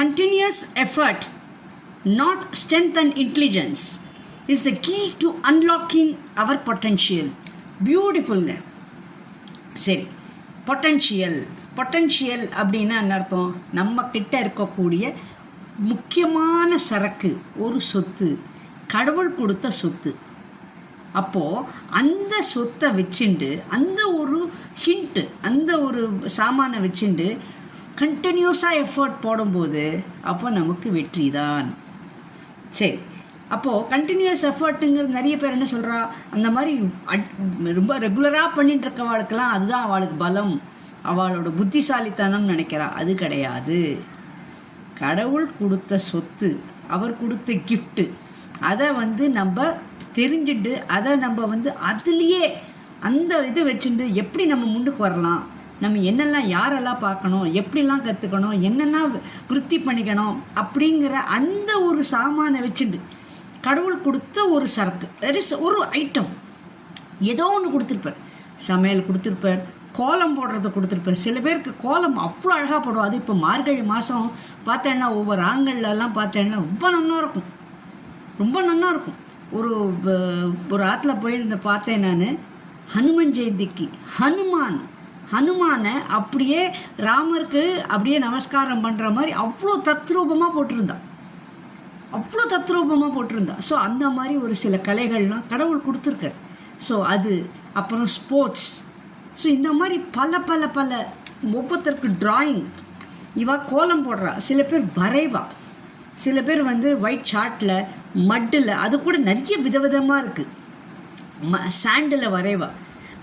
continuous effort, not strength and intelligence, is the key to unlocking our potential. பியூட்டிஃபுல்ங்க. சரி, potential அப்படின்னா என்ன அர்த்தம்? நம்ம கிட்ட இருக்கக்கூடிய முக்கியமான சரக்கு, ஒரு சொத்து, கடவுள் கொடுத்த சொத்து. அப்போது அந்த சொத்தை வச்சுண்டு, அந்த ஒரு ஹிண்ட்டு, அந்த ஒரு சாமானை வச்சுண்டு கண்டினியூஸாக எஃபர்ட் போடும்போது அப்போ நமக்கு வெற்றி தான். சரி, அப்போது கண்டினியூஸ் எஃபர்ட்டுங்கிறது நிறைய பேர் என்ன சொல்கிறா, அந்த மாதிரி ரொம்ப ரெகுலராக பண்ணிட்டு இருக்கவாளுக்கெல்லாம் அதுதான் அவளுக்கு பலம், அவளோட புத்திசாலித்தனம்னு நினைக்கிறா. அது கிடையாது. கடவுள் கொடுத்த சொத்து, அவர் கொடுத்த கிஃப்ட்டு, அதை நம்ம தெரிஞ்சுட்டு அதை நம்ம அதுலேயே அந்த இது வச்சுட்டு எப்படி நம்ம முன்னுக்கு வரலாம், நம்ம என்னெல்லாம் யாரெல்லாம் பார்க்கணும், எப்படிலாம் கற்றுக்கணும், என்னெல்லாம் விருத்தி பண்ணிக்கணும் அப்படிங்கிற அந்த ஒரு சாமானை வச்சுட்டு கடவுள் கொடுத்த ஒரு சரக்கு, தட் இஸ் ஒரு ஐட்டம், ஏதோ ஒன்று கொடுத்துருப்பார். சமையல் கொடுத்துருப்பார், கோலம் போடுறத கொடுத்துருப்பார். சில பேருக்கு கோலம் அவ்வளோ அழகாக போடுவோம். அது இப்போ மார்கழி மாதம் பார்த்தேன்னா ஒவ்வொரு ஆண்கள்லாம் பார்த்தேன்னா ரொம்ப நல்லாயிருக்கும், ரொம்ப நல்லாயிருக்கும். ஒரு ஆற்றுல போயிருந்த பார்த்தேன் நான், ஹனுமன் ஜெயந்திக்கு ஹனுமானை அப்படியே ராமருக்கு அப்படியே நமஸ்காரம் பண்ணுற மாதிரி அவ்வளோ தத்ரூபமாக போட்டிருந்தா. ஸோ அந்த மாதிரி ஒரு சில கலைகள்லாம் கடவுள் கொடுத்துருக்கார். ஸோ அது அப்புறம் ஸ்போர்ட்ஸ். ஸோ இந்த மாதிரி பல ஒவ்வொருத்தருக்கு டிராயிங், இவா கோலம் போடுறா, சில பேர் வரைவா, சில பேர் ஒயிட் சார்ட்டில், மட்டில், அது கூட நிறைய விதவிதமாக இருக்குது, சாண்டில் வரைவா.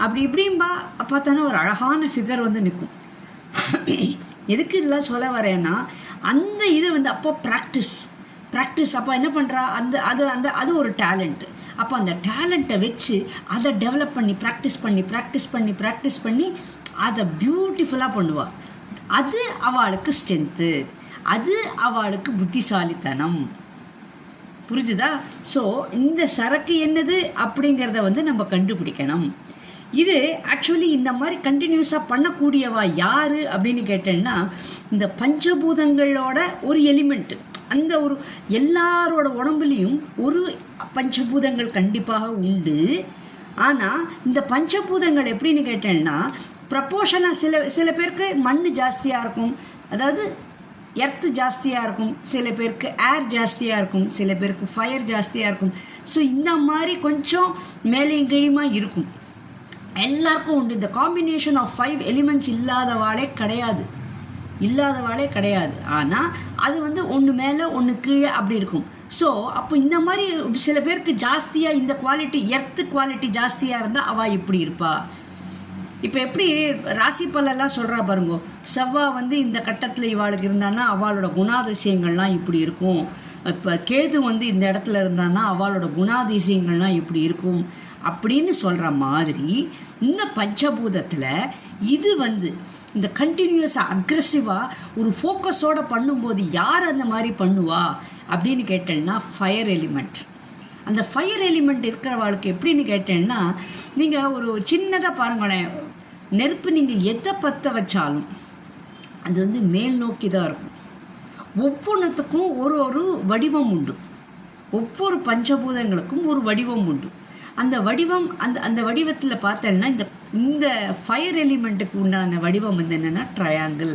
அப்படி இப்படிம்பா பார்த்தானா ஒரு அழகான ஃபிகர் நிற்கும். எதுக்கு இதெல்லாம் சொல்ல வரேன்னா, அந்த இது அப்போ ப்ராக்டிஸ். அப்போ என்ன பண்ணுறா, அது ஒரு டேலண்ட்டு. அப்போ அந்த டேலண்ட்டை வச்சு அதை டெவலப் பண்ணி ப்ராக்டிஸ் பண்ணி அதை பியூட்டிஃபுல்லாக பண்ணுவாள். அது அவளுக்கு ஸ்ட்ரென்த்து, அது அவளுக்கு புத்திசாலித்தனம். புரிஞ்சுதா? ஸோ இந்த சரக்கு என்னது அப்படிங்கிறத நம்ம கண்டுபிடிக்கணும். இது ஆக்சுவலி இந்த மாதிரி கண்டினியூஸாக பண்ணக்கூடியவா யார் அப்படின்னு கேட்டேன்னா, இந்த பஞ்சபூதங்களோட ஒரு எலிமெண்ட்டு. அந்த ஒரு எல்லாரோட உடம்புலேயும் ஒரு பஞ்சபூதங்கள் கண்டிப்பாக உண்டு. ஆனால் இந்த பஞ்சபூதங்கள் எப்படின்னு கேட்டேன்னா ப்ரப்போர்ஷனாக சில பேருக்கு மண் ஜாஸ்தியாக இருக்கும், அதாவது எர்த்து ஜாஸ்தியாக இருக்கும், சில பேருக்கு ஏர் ஜாஸ்தியாக இருக்கும், சில பேருக்கு ஃபயர் ஜாஸ்தியாக இருக்கும். ஸோ இந்த மாதிரி கொஞ்சம் மேலேயும் கீழுமாக இருக்கும், எல்லாருக்கும் உண்டு. இந்த காம்பினேஷன் ஆஃப் 5 எலிமெண்ட்ஸ் இல்லாதவாளே கிடையாது. ஆனால் அது ஒன்று மேலே ஒன்று கீழே அப்படி இருக்கும். ஸோ அப்போ இந்த மாதிரி சில பேருக்கு ஜாஸ்தியாக இந்த குவாலிட்டி, எர்த்து குவாலிட்டி ஜாஸ்தியாக இருந்தால் அவள் இப்படி இருப்பா. இப்போ எப்படி ராசி பலெல்லாம் சொல்கிறா பாருங்க, செவ்வாய் இந்த கட்டத்தில் இவாளுக்கு இருந்தான்னா அவளோட குணாதிசயங்கள்லாம் இப்படி இருக்கும். இப்போ கேது இந்த இடத்துல இருந்தான்னா அவளோட குணாதிசயங்கள்லாம் இப்படி இருக்கும் அப்படின்னு சொல்கிற மாதிரி இந்த பஞ்சபூதத்தில் இது இந்த கண்டினியூஸாக அக்ரெசிவாக ஒரு ஃபோக்கஸோடு பண்ணும்போது யார் அந்த மாதிரி பண்ணுவா அப்படின்னு கேட்டேன்னா ஃபயர் எலிமெண்ட். அந்த ஃபயர் எலிமெண்ட் இருக்கிறவாளுக்கு எப்படின்னு கேட்டேன்னா, நீங்கள் ஒரு சின்னதாக பாருங்களேன், நெருப்பு நீங்கள் எதை பற்ற வச்சாலும் அது மேல் நோக்கி தான் இருக்கும். ஒவ்வொன்றுத்துக்கும் ஒரு வடிவம் உண்டு, ஒவ்வொரு பஞ்சபூதங்களுக்கும் ஒரு வடிவம் உண்டு. அந்த வடிவம் அந்த வடிவத்தில் பார்த்தேன்னா இந்த ஃபயர் எலிமெண்ட்டுக்கு உண்டான வடிவம் என்னென்னா ட்ரையாங்கிள்.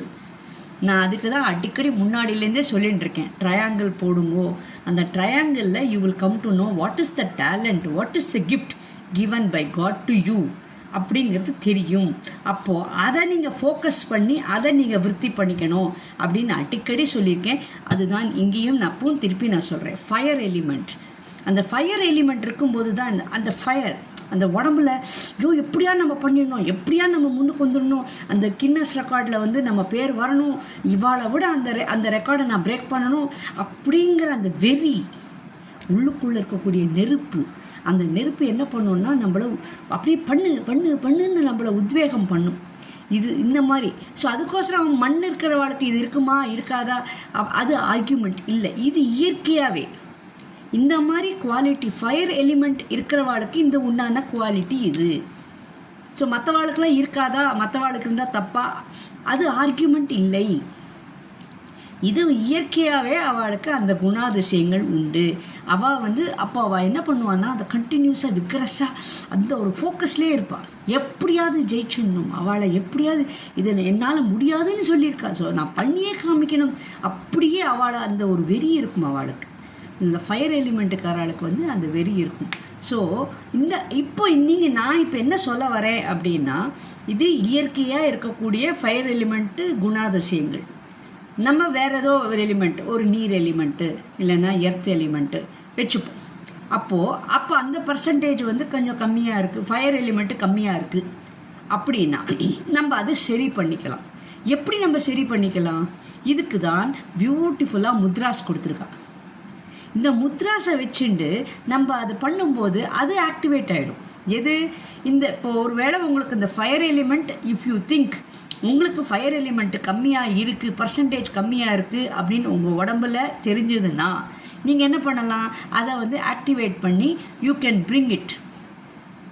நான் அதுக்கு தான் அடிக்கடி முன்னாடியிலேருந்தே சொல்லிட்டு இருக்கேன், ட்ரையாங்கிள் போடுங்கோ. அந்த ட்ரையாங்கிளில் you will come to know what is the talent, what is the gift given by God to you அப்படிங்கிறது தெரியும். அப்போது அதை நீங்கள் ஃபோக்கஸ் பண்ணி அதை நீங்கள் விருத்தி பண்ணிக்கணும் அப்படின்னு அடிக்கடி சொல்லியிருக்கேன். அதுதான் இங்கேயும் நான் திருப்பி சொல்கிறேன், ஃபயர் எலிமெண்ட். அந்த ஃபயர் எலிமெண்ட் இருக்கும்போது தான் அந்த ஃபயர் அந்த உடம்புல எப்படியா நம்ம பண்ணிடணும், எப்படியா நம்ம முன்னுக்கு வந்துடணும், அந்த கின்னஸ் ரெக்கார்டில் நம்ம பேர் வரணும், இவாளை விட அந்த ரெக்கார்டை நான் பிரேக் பண்ணணும் அப்படிங்கிற அந்த வெறி, உள்ளுக்குள்ளே இருக்கக்கூடிய நெருப்பு. அந்த நெருப்பு என்ன பண்ணுன்னா நம்மளை அப்படியே பண்ணுன்னு நம்மளை உத்வேகம் பண்ணும். இது இந்த மாதிரி. ஸோ அதுக்கோசரம் மண் இருக்கிற வாழ்க்கை இது இருக்குமா இருக்காதா அது ஆர்கியூமெண்ட் இல்லை, இது இயற்கையாகவே இந்த மாதிரி குவாலிட்டி ஃபயர் எலிமெண்ட் இருக்கிறவாளுக்கு இந்த உண்டான குவாலிட்டி இது. ஸோ மற்றவாளுக்கெல்லாம் இருக்காதா, மற்றவாளுக்கு இருந்தால் தப்பா, அது ஆர்கியூமெண்ட் இல்லை. இது இயற்கையாகவே அவளுக்கு அந்த குணாதிசயங்கள் உண்டு. அவள் வந்து அப்போ அவள் என்ன பண்ணுவான்னா அதை கண்டினியூஸாக விக்ரஸாக அந்த ஒரு ஃபோக்கஸ்லேயே இருப்பாள். எப்படியாவது ஜெயிச்சிடணும், அவளை எப்படியாவது இது என்னால் முடியாதுன்னு சொல்லியிருக்கா, ஸோ நான் பண்ணியே காமிக்கணும், அப்படியே அவளை அந்த ஒரு வெறி இருக்கும் அவளுக்கு. இந்த ஃபயர் எலிமெண்ட்டுக்காரளுக்கு வந்து அந்த வெறி இருக்கும். ஸோ நான் இப்போ என்ன சொல்ல வரேன் அப்படின்னா, இது இயற்கையாக இருக்கக்கூடிய ஃபயர் எலிமெண்ட்டு குணாதிசயங்கள். நம்ம வேறு ஏதோ ஒரு எலிமெண்ட், ஒரு நீர் எலிமெண்ட்டு இல்லைன்னா எர்த் எலிமெண்ட்டு வச்சுப்போம். அப்போ அந்த பர்சன்டேஜ் வந்து கொஞ்சம் கம்மியாக இருக்குது, ஃபயர் எலிமெண்ட்டு கம்மியாக இருக்குது அப்படின்னா நம்ம அது சரி பண்ணிக்கலாம். எப்படி நம்ம சரி பண்ணிக்கலாம்? இதுக்கு தான் பியூட்டிஃபுல்லாக முத்ராஸ் கொடுத்துருக்கா. இந்த முத்ராஸை வச்சுட்டு நம்ம அது பண்ணும்போது அது ஆக்டிவேட் ஆகிடும். எது இப்போ ஒரு வேளை உங்களுக்கு இந்த fire element, if you think உங்களுக்கு ஃபயர் எலிமெண்ட் கம்மியாக இருக்குது, பர்சன்டேஜ் கம்மியாக இருக்குது அப்படின்னு உங்கள் உடம்புல தெரிஞ்சதுன்னா நீங்கள் என்ன பண்ணலாம், அதை வந்து ஆக்டிவேட் பண்ணி யூ கேன் பிரிங் இட்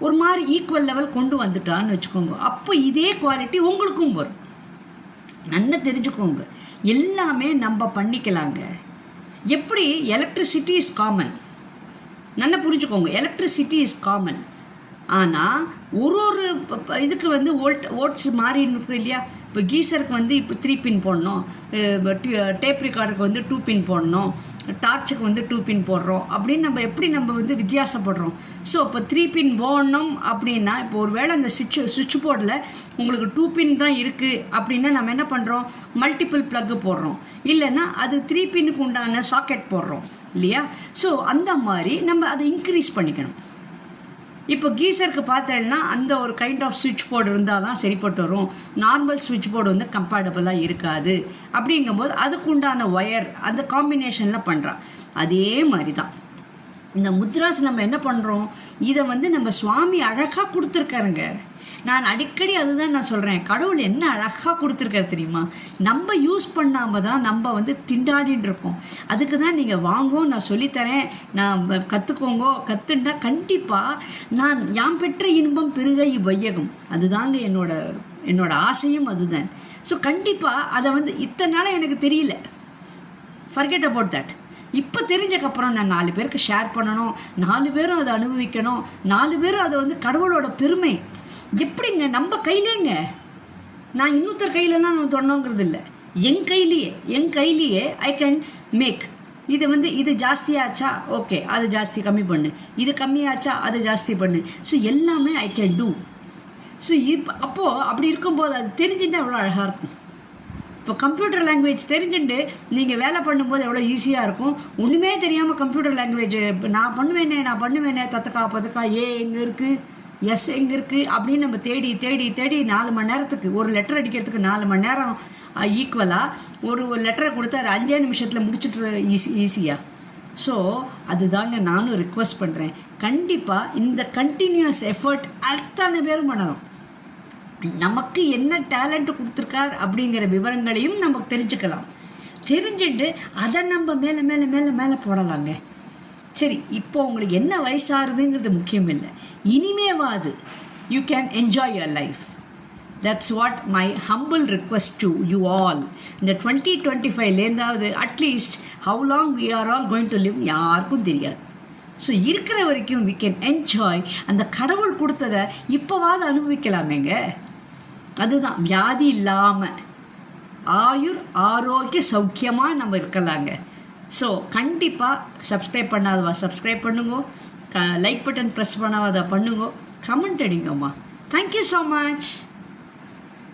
ஒரு மாதிரி ஈக்குவல் லெவல் கொண்டு வந்துட்டான்னு வச்சுக்கோங்க. அப்போ இதே குவாலிட்டி உங்களுக்கும் வரும். நல்லா தெரிஞ்சுக்கோங்க, எல்லாமே நம்ம பண்ணிக்கலாங்க. எப்படி எலக்ட்ரிசிட்டி இஸ் காமன், நல்லா புரிஞ்சுக்கோங்க, எலக்ட்ரிசிட்டி இஸ் காமன். ஆனால் ஒரு இதுக்கு வந்து ஓட்ஸ் மாறி இருக்கு இல்லையா? இப்போ கீசருக்கு வந்து இப்போ 3 பின் போடணும், டேப் ரெக்கார்டருக்கு வந்து 2 பின் போடணும், டார்ச்சுக்கு வந்து 2 பின் போடுறோம் அப்படின்னு நம்ம வந்து வித்தியாசப்படுறோம். ஸோ இப்போ 3 பின் போடணும் அப்படின்னா, இப்போ ஒரு வேளை அந்த சுவிட்ச் போர்டில் உங்களுக்கு 2 பின் தான் இருக்குது அப்படின்னா நம்ம என்ன பண்ணுறோம், மல்டிபிள் ப்ளக்கு போடுறோம், இல்லைன்னா அது 3 பின்னுக்கு உண்டான சாக்கெட் போடுறோம் இல்லையா? ஸோ அந்த மாதிரி நம்ம அதை இன்க்ரீஸ் பண்ணிக்கணும். இப்போ கீசருக்கு பார்த்தேன்னா அந்த ஒரு கைண்ட் ஆஃப் சுவிட்ச் போர்டு இருந்தால் தான் சரிப்பட்டு வரும். நார்மல் சுவிட்ச் போர்டு வந்து கம்பேட்டபிளாக இருக்காது. அப்படிங்கும்போது அதுக்குண்டான ஒயர் அந்த காம்பினேஷனில் பண்ணுறான். அதே மாதிரி தான் இந்த முத்ராஸ் நம்ம என்ன பண்ணுறோம், இதை வந்து நம்ம சுவாமி அழகாக கொடுத்துருக்காருங்க. நான் அடிக்கடி அதுதான் நான் சொல்கிறேன், கடவுள் என்ன அழகாக கொடுத்துருக்காரு தெரியுமா? நம்ம யூஸ் பண்ணாமல் தான் நம்ம வந்து திண்டாடின்னு இருக்கோம். அதுக்கு தான் நீங்கள் வாங்கோ, நான் சொல்லித்தரேன், நான் கற்றுக்கோங்கோ, கற்றுண்டா கண்டிப்பாக நான் யாம் பெற்ற இன்பம் பெருக இவ்வையகம். அதுதாங்க என்னோட ஆசையும் அதுதான். ஸோ கண்டிப்பாக அதை வந்து இத்தனை நாளாக எனக்கு தெரியல, ஃபர்கெட் அபவுட் தட். இப்போ தெரிஞ்சக்கப்புறம் நான் 4 பேருக்கு ஷேர் பண்ணணும், 4 பேரும் அதை அனுபவிக்கணும், 4 பேரும் அதை வந்து கடவுளோட பெருமை எப்படிங்க நம்ம கையிலேங்க. நான் இன்னொருத்தர் கையிலலாம் நான் தொடணுங்கிறது இல்லை, என் கையிலேயே ஐ கேன் மேக். இது வந்து இது ஜாஸ்தியாச்சா, ஓகே அது ஜாஸ்தி கம்மி பண்ணு, இது கம்மியாச்சா அதை ஜாஸ்தி பண்ணு. ஸோ எல்லாமே ஐ கேன் டூ. ஸோ அப்போது அப்படி இருக்கும்போது அது தெரிஞ்சுட்டு அவ்வளோ அழகாக இருக்கும். இப்போ கம்ப்யூட்டர் லாங்குவேஜ் தெரிஞ்சுட்டு நீங்கள் வேலை பண்ணும்போது எவ்வளோ ஈஸியாக இருக்கும். ஒன்றுமே தெரியாமல் கம்ப்யூட்டர் லாங்குவேஜ் நான் பண்ணுவேனே தத்தக்கா பதக்கா எங்கே இருக்குது, எஸ் எங்கே இருக்குது அப்படின்னு நம்ம தேடி 4 மணி நேரத்துக்கு ஒரு லெட்டர் அடிக்கிறதுக்கு 4 மணி நேரம் ஈக்குவலாக ஒரு லெட்டரை கொடுத்தா 5 நிமிஷத்தில் முடிச்சுட்டு ஈஸியாக. ஸோ அதுதாங்க நானும் ரிக்வெஸ்ட் பண்ணுறேன், கண்டிப்பாக இந்த கண்டினியூஸ் எஃபர்ட் அத்தனை பேரும் பண்ணணும். நமக்கு என்ன டேலண்ட் கொடுத்துருக்கார் அப்படிங்கிற விவரங்களையும் நமக்கு தெரிஞ்சுக்கலாம். தெரிஞ்சுட்டு அதை நம்ம மேலே போடலாங்க. சரி, இப்போ உங்களுக்கு என்ன வயசாகுதுங்கிறது முக்கியம் இல்லை, இனிமேவாது you can enjoy your life. That's what my humble request to you all. இந்த 2025லேருந்தாவது at least how long we are all going to live யாருக்கும் தெரியாது. ஸோ இருக்கிற வரைக்கும் வி கேன் என்ஜாய். அந்த கடவுள் கொடுத்ததை இப்போவாது அனுபவிக்கலாமேங்க. அதுதான் வியாதி இல்லாமல் ஆயுர் ஆரோக்கிய சௌக்கியமாக நம்ம இருக்கலாங்க. ஸோ கண்டிப்பாக சப்ஸ்கிரைப் பண்ணாதவா சப்ஸ்கிரைப் பண்ணுங்க, லைக் பட்டன் ப்ரெஸ் பண்ணாத பண்ணுங்க, கமெண்ட் அடிங்கம்மா. Thank you so much.